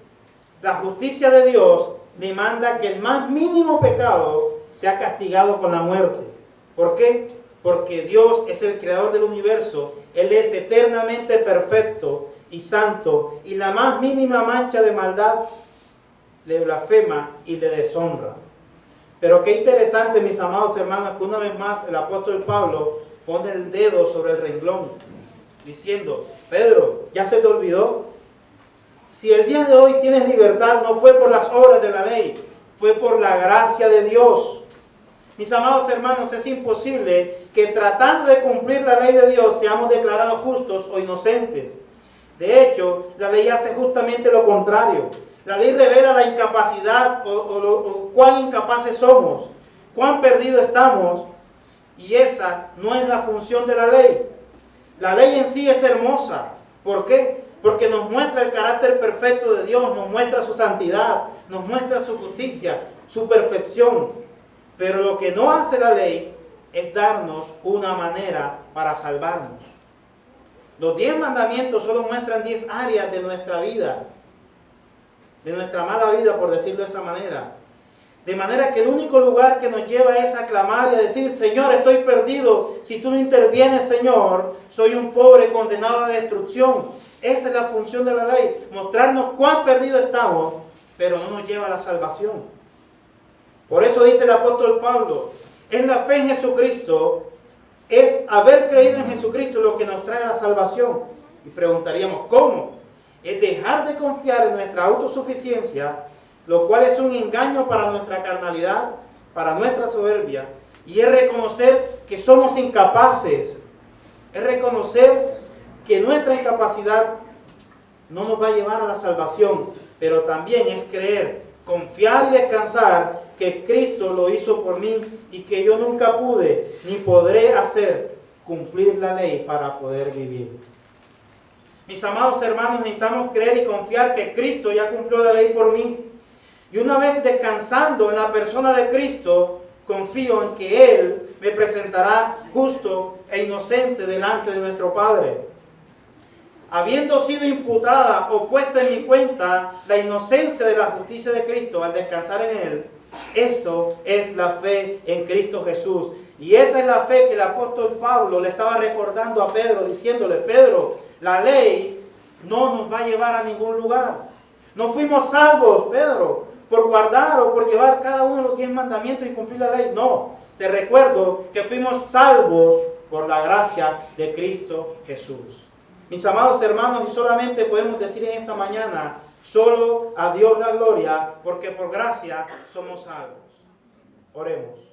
La justicia de Dios demanda que el más mínimo pecado sea castigado con la muerte. ¿Por qué? Porque Dios es el creador del universo, Él es eternamente perfecto y santo, y la más mínima mancha de maldad le blasfema y le deshonra. Pero qué interesante, mis amados hermanos, que una vez más el apóstol Pablo pone el dedo sobre el renglón, diciendo, Pedro, ¿ya se te olvidó? Si el día de hoy tienes libertad, no fue por las obras de la ley, fue por la gracia de Dios. Mis amados hermanos, es imposible que tratando de cumplir la ley de Dios seamos declarados justos o inocentes. De hecho, la ley hace justamente lo contrario. La ley revela la incapacidad o cuán incapaces somos, cuán perdidos estamos, y esa no es la función de la ley. La ley en sí es hermosa. ¿Por qué? Porque nos muestra el carácter perfecto de Dios, nos muestra su santidad, nos muestra su justicia, su perfección. Pero lo que no hace la ley es darnos una manera para salvarnos. Los 10 mandamientos solo muestran 10 áreas de nuestra vida, de nuestra mala vida, por decirlo de esa manera. De manera que el único lugar que nos lleva es a clamar y a decir, Señor, estoy perdido. Si tú no intervienes, Señor, soy un pobre condenado a la destrucción. Esa es la función de la ley, mostrarnos cuán perdidos estamos, pero no nos lleva a la salvación. Por eso dice el apóstol Pablo, es la fe en Jesucristo, es haber creído en Jesucristo lo que nos trae la salvación. Y preguntaríamos, ¿cómo? Es dejar de confiar en nuestra autosuficiencia, lo cual es un engaño para nuestra carnalidad, para nuestra soberbia, y es reconocer que somos incapaces, es reconocer que nuestra incapacidad no nos va a llevar a la salvación, pero también es creer, confiar y descansar que Cristo lo hizo por mí y que yo nunca pude ni podré hacer cumplir la ley para poder vivir. Mis amados hermanos, necesitamos creer y confiar que Cristo ya cumplió la ley por mí. Y una vez descansando en la persona de Cristo, confío en que Él me presentará justo e inocente delante de nuestro Padre. Habiendo sido imputada o puesta en mi cuenta la inocencia de la justicia de Cristo al descansar en Él, eso es la fe en Cristo Jesús. Y esa es la fe que el apóstol Pablo le estaba recordando a Pedro, diciéndole, Pedro, la ley no nos va a llevar a ningún lugar. No fuimos salvos, Pedro, por guardar o por llevar cada uno de los 10 mandamientos y cumplir la ley. No, te recuerdo que fuimos salvos por la gracia de Cristo Jesús. Mis amados hermanos, y solamente podemos decir en esta mañana, solo a Dios la gloria, porque por gracia somos salvos. Oremos.